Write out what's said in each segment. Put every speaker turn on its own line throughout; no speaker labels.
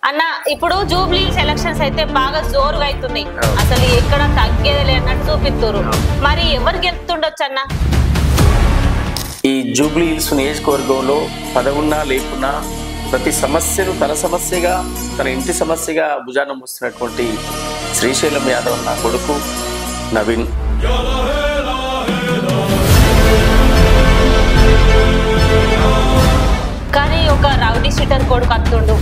అన్న ఇప్పుడు Jubilee elections అయితే బాగా జోరుగా అవుతున్నాయి. అసలు ఎక్కడ తగ్గేది లేనట్టు చూపిస్తారు. మరి ఎవరు గెలుతుండొచ్చు అన్న?
ఈ జూబ్లీ హిల్స్ నియోజకవర్గంలో పదవున్నా లేకున్నా ప్రతి సమస్యను తన సమస్యగా, తన ఇంటి సమస్యగా భుజాన మోస్తున్నటువంటి శ్రీశైలం యాదవ్ అన్న కొడుకు నవీన్.
కానీ ఒక రౌడీ షీటర్ కొడుకు అత్తుండు.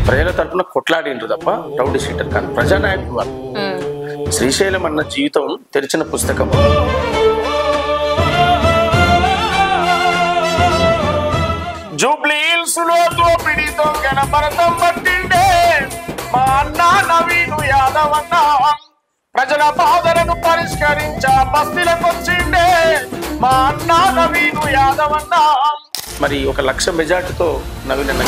ప్రజల తరఫున కొట్లాడిండ్రు తప్ప రౌడీ షీటర్ కాదు, ప్రజానాయకుడు వాళ్ళు. శ్రీశైలం అన్న జీవితం తెరిచిన పుస్తకం.
జూబ్లీ హిల్స్ లో దోపిడీ దొంగల భరతం పట్టిండే మా అన్న నవీను యాదవ్ అన్న. ప్రజల బాధలను పరిష్కరించా బస్తీలకు వచ్చిండే మా అన్న నవీను యాదవ్ అన్న.
మరి 1 లక్ష మెజార్టీతో నవీన్ అన్న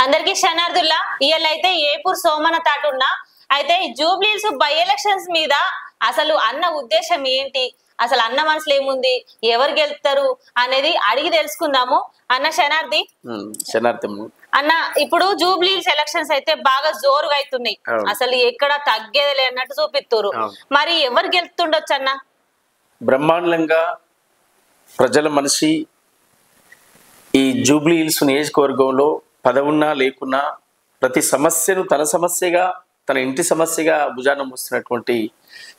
అందరికి శనార్థుల్లా. ఇవాళ అయితే ఏపూర్ సోమన తాటున్నా అయితే జూబ్లీస్ బై ఎలక్షన్స్ మీద అసలు అన్న ఉద్దేశం ఏంటి, అసలు అన్న మనసులో ఏముంది, ఎవరు గెలుస్తారు అనేది అడిగి తెలుసుకుందాము. అన్న శనార్థి అన్న, ఇప్పుడు జూబ్లీస్ ఎలక్షన్స్ అయితే బాగా జోరుగా అవుతున్నాయి. అసలు ఎక్కడ తగ్గేది లేనట్టు చూపిస్తారు. మరి ఎవరు గెలుతుండొచ్చు అన్న?
బ్రహ్మాండంగా ప్రజల మనిషి ఈ జూబ్లీ హిల్స్ నియోజకవర్గంలో పదవున్నా లేకున్నా ప్రతి సమస్యను తన సమస్యగా, తన ఇంటి సమస్యగా భుజాన మోస్తున్నటువంటి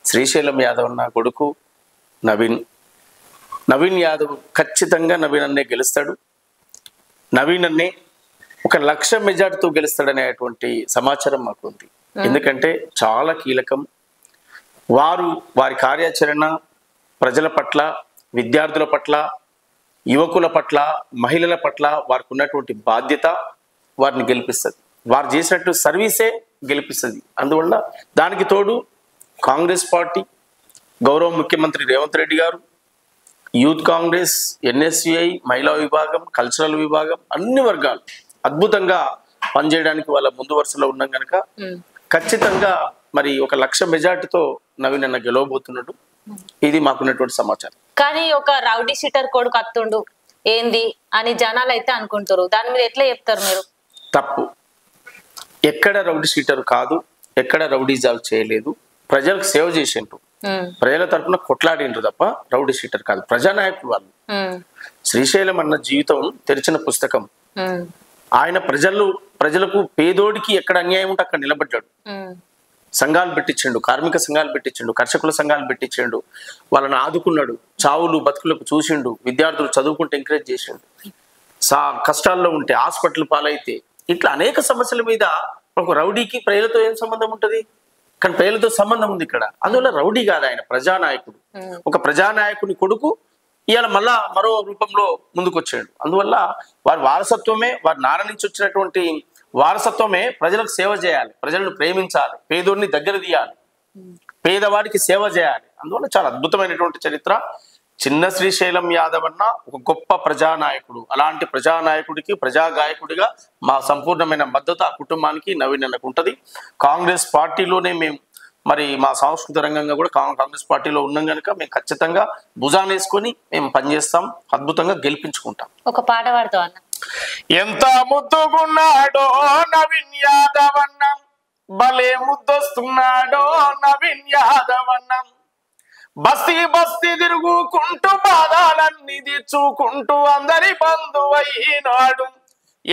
శ్రీశైలం యాదవ్ అన్న కొడుకు నవీన్ యాదవ్. ఖచ్చితంగా నవీన్ అన్నే గెలుస్తాడు. నవీన్ అన్నే 1 లక్ష మెజార్టీతో గెలుస్తాడనేటువంటి సమాచారం మాకు ఉంది. ఎందుకంటే చాలా కీలకం. వారి కార్యాచరణ ప్రజల పట్ల, విద్యార్థుల పట్ల, యువకుల పట్ల, మహిళల పట్ల వారికి ఉన్నటువంటి బాధ్యత వారిని గెలిపిస్తుంది. వారు చేసినట్టు సర్వీసే గెలిపిస్తుంది. అందువల్ల దానికి తోడు కాంగ్రెస్ పార్టీ, గౌరవ ముఖ్యమంత్రి రేవంత్ రెడ్డి గారు, యూత్ కాంగ్రెస్, ఎన్ఎస్యుఐ, మహిళా విభాగం, కల్చరల్ విభాగం, అన్ని వర్గాలు అద్భుతంగా పనిచేయడానికి వాళ్ళ ముందు వరుసలో ఉన్నాం కనుక ఖచ్చితంగా మరి 1 లక్ష మెజార్టీతో నవీన్ అన్న గెలవబోతున్నాడు. ఇది మాకున్నటువంటి సమాచారం.
కానీ ఒక రౌడీ షీటర్ కొడుకు అత్తుండు ఏంది అని జనాలు అయితే అనుకుంటారు. దాని మీద ఎట్లా చెప్తారు మీరు?
తప్పు. ఎక్కడ రౌడీ షీటర్ కాదు, ఎక్కడ రౌడీజాలు చేయలేదు. ప్రజలకు సేవ చేసిండ్రు, ప్రజల తరఫున కొట్లాడిండ్రు తప్ప రౌడీ షీటర్ కాదు, ప్రజానాయకుడు వాళ్ళు. శ్రీశైలం అన్న జీవితం తెరిచిన పుస్తకం. ఆయన ప్రజలకు పేదోడికి ఎక్కడ అన్యాయం ఉంటే అక్కడ నిలబడ్డాడు. సంఘాలు పెట్టించిండు, కార్మిక సంఘాలు పెట్టించిండు, కర్షకుల సంఘాలు పెట్టించిండు, వాళ్ళని ఆదుకున్నాడు, చావులు బతుకులకు చూసిండు, విద్యార్థులు చదువుకుంటే ఎంకరేజ్ చేసిండు, కష్టాల్లో ఉంటే హాస్పిటల్ పాలైతే, ఇట్లా అనేక సమస్యల మీద ఒక రౌడీకి ప్రజలతో ఏం సంబంధం ఉంటుంది? కానీ ప్రజలతో సంబంధం ఉంది ఇక్కడ. అందువల్ల రౌడీ కాదు, ఆయన ప్రజానాయకుడు. ఒక ప్రజానాయకుని కొడుకు ఇవాళ మళ్ళా మరో రూపంలో ముందుకు వచ్చాడు. అందువల్ల వారి వారసత్వమే, వారి నాన్న నుంచి వచ్చినటువంటి వారసత్వమే ప్రజలకు సేవ చేయాలి, ప్రజలను ప్రేమించాలి, పేదోడిని దగ్గర తీయాలి, పేదవాడికి సేవ చేయాలి. అందువల్ల చాలా అద్భుతమైనటువంటి చరిత్ర. చిన్న శ్రీశైలం యాదవ్ అన్న ఒక గొప్ప ప్రజానాయకుడు. అలాంటి ప్రజానాయకుడికి, ప్రజాగాయకుడిగా మా సంపూర్ణమైన మద్దతు ఆ కుటుంబానికి, నవీన్ అన్నకు ఉంటుంది. కాంగ్రెస్ పార్టీలోనే మేము మరి మా సాంస్కృతిక రంగంగా కూడా కాంగ్రెస్ పార్టీలో ఉన్నాం కనుక మేము ఖచ్చితంగా భుజానేసుకొని మేము పనిచేస్తాం, అద్భుతంగా గెలిపించుకుంటాం.
ఒక పాట పాడుతాం అన్న.
ఎంత ముద్దుగున్నాడో నవీన్ యాదవ్ అన్న, భలే ముద్దొస్తున్నాడో నవీన్ యాదవ్ అన్న. బస్తీ బస్తీ తిరుగుకుంటూ బాధాలన్నీ తీర్చుకుంటూ అందరి బంధువైనాడు.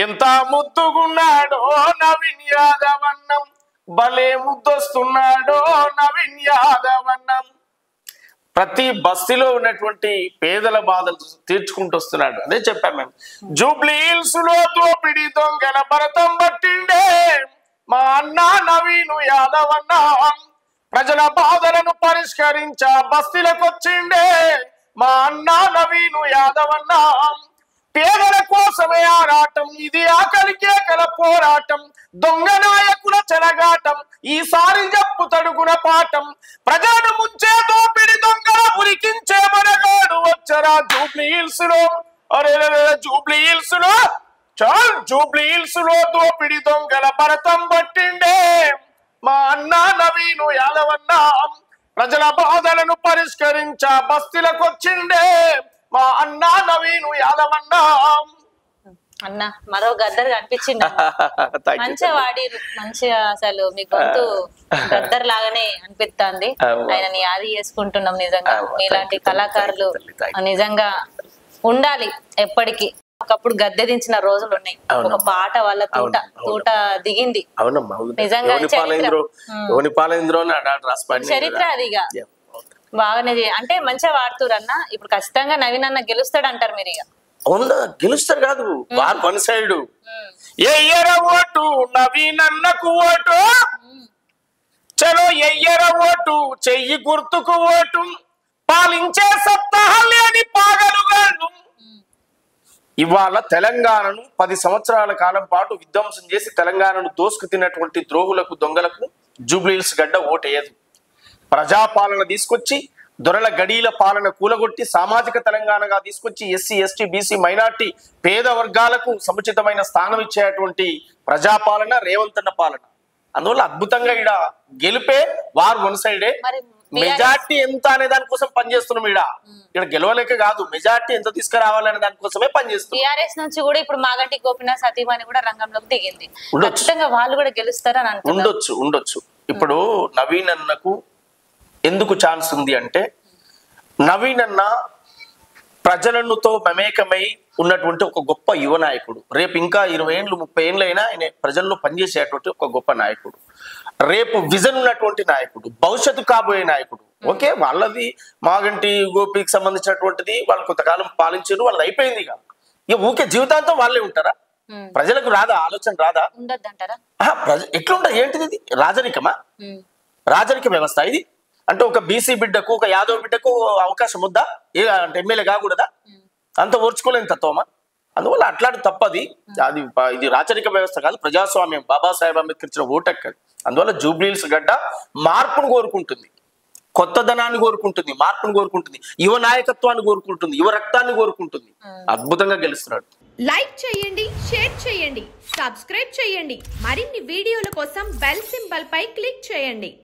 ఎంత ముద్దుగున్నాడో నవీన్ యాదవ్ అన్న, భలే ముద్దొస్తున్నాడో నవీన్ యాదవ్ అన్న. ప్రతి బస్తీలో ఉన్నటువంటి పేదల బాధలు తీర్చుకుంటూ వస్తున్నాడు. అదే చెప్పాం మేము. జూబ్లీ హిల్స్ లో దోపిడీ దొంగల భరతం పట్టిండే మా అన్న నవీను యాదవ్ అన్న. ప్రజల బాధలను పరిష్కరించా బస్తీలకు వచ్చిండే మా అన్న నవీను యాదవ్ అన్న. పేదల కోసమే ఆరాటం, ఇది ఆకలి కేకల పోరాటం, దొంగ నాయకుల చెలగాటం, ఈసారి జప్పు తడుగున పాఠం, ప్రజలను ముంచే దోపిడి దొంగల ఉరికించే మనగాడు వచ్చరా జూబ్లీ హిల్స్ లో. అరే జూబ్లీ హిల్స్ లో చాల్ జూబ్లీ హిల్స్ లో దోపిడి దొంగల భరతం పట్టిండే మా అన్న నవీను యాదవన్న ప్రజల బాధలను పరిష్కరించ బస్తీలకొచ్చిండే మా అన్న నవీను యాదవన్న.
అన్న మరో గద్దర్ కనిపించింది మంచిగా వాడిరు మంచిగా అసలు మీ గొంతు గద్దర్ లాగానే అనిపిస్తుంది ఆయనని యాది చేసుకుంటున్నాం నిజంగా మీలాంటి కళాకారులు నిజంగా ఉండాలి ఎప్పటికీ ఒకప్పుడు గద్దె దించిన రోజులు ఉన్నాయి ఒక పాట వాళ్ళ తూట దిగింది నిజంగా చరిత్ర అదిగా బాగానే అంటే మంచిగా వాడుతురు అన్న ఇప్పుడు ఖచ్చితంగా నవీన్ అన్న గెలుస్తాడు అంటారు మీరు ఇక
అవునా గెలుస్తారు కాదు వారు వన్ సైడ్
ఎయ్యర ఓటు నవీనన్నకు ఓటు చలో ఎయ్యర ఓటు చెయ్యి గుర్తుకు ఓటు పాలించే సత్తా లేని పాగలుగాను. ఇవాళ తెలంగాణను 10 సంవత్సరాల కాలం పాటు విధ్వంసం చేసి తెలంగాణను దోసుకు తిన్నటువంటి ద్రోహులకు దొంగలకు జూబ్లీ హిల్స్ గడ్డ ఓటేయదు. ప్రజాపాలన తీసుకొచ్చి దొరల గడీల పాలన కూలగొట్టి సామాజిక తెలంగాణగా తీసుకొచ్చి ఎస్సీ ఎస్టీ బీసీ మైనార్టీ పేద వర్గాలకు సముచితమైన స్థానం ఇచ్చేటువంటి ప్రజాపాలన రేవంత్ అన్న పాలన. అందువల్ల అద్భుతంగా ఈడ గెలిపే వారు వన్ సైడే. మెజార్టీ ఎంత అనే దానికోసం పనిచేస్తున్నాం ఇక్కడ గెలవలేక కాదు మెజార్టీ ఎంత తీసుకురావాలనే దానికోసమే పనిచేస్తున్నాం.
టీఆర్ఎస్ నుంచి కూడా ఇప్పుడు మాగంటి గోపీనాథ్ సతీమణి కూడా రంగంలోకి దిగింది ఖచ్చితంగా వాళ్ళు కూడా గెలుస్తారని
ఉండొచ్చు. ఇప్పుడు నవీన్ అన్నకు ఎందుకు ఛాన్స్ ఉంది అంటే నవీన్ అన్న ప్రజలతో మమేకమై ఉన్నటువంటి ఒక గొప్ప యువ నాయకుడు. రేపు ఇంకా 20 ఏళ్ళు 30 ఏళ్ళు అయినా ఆయన ప్రజల్లో పనిచేసేటువంటి ఒక గొప్ప నాయకుడు. రేపు విజన్ ఉన్నటువంటి నాయకుడు, భవిష్యత్తు కాబోయే నాయకుడు. ఓకే వాళ్ళది మాగంటి గోపికి సంబంధించినటువంటిది వాళ్ళు కొంతకాలం పాలించారు వాళ్ళది అయిపోయింది ఇక ఊకే జీవితాంతం వాళ్ళే ఉంటారా? ప్రజలకు రాదా ఆలోచన రాదా? ఎట్లుంటది ఏంటిది ఇది రాజరికమా? రాజరిక వ్యవస్థ ఇది అంటే ఒక బీసీ బిడ్డకు ఒక యాదవ్ బిడ్డకు అవకాశం ఉందా? అంటే ఎమ్మెల్యే కాకూడదా? అంత ఓర్చుకోలేని తత్వమా? అందువల్ల అట్లాంటి తప్పది. ఇది రాచరిక వ్యవస్థ కాదు, ప్రజాస్వామ్యం. బాబాసాహెబ్ అంబేద్కర్ ఇచ్చిన ఓటక్కది. అందువల్ల జూబ్లీ హిల్స్ గడ్డ మార్పును కోరుకుంటుంది, కొత్తదనాన్ని కోరుకుంటుంది, మార్పును కోరుకుంటుంది, యువ నాయకత్వాన్ని కోరుకుంటుంది, యువ రక్తాన్ని కోరుకుంటుంది. అద్భుతంగా గెలుస్తున్నాడు.
లైక్ చేయండి, షేర్ చేయండి, సబ్స్క్రైబ్ చేయండి. మరిన్ని వీడియోల కోసం బెల్ సింబల్ పై క్లిక్ చేయండి.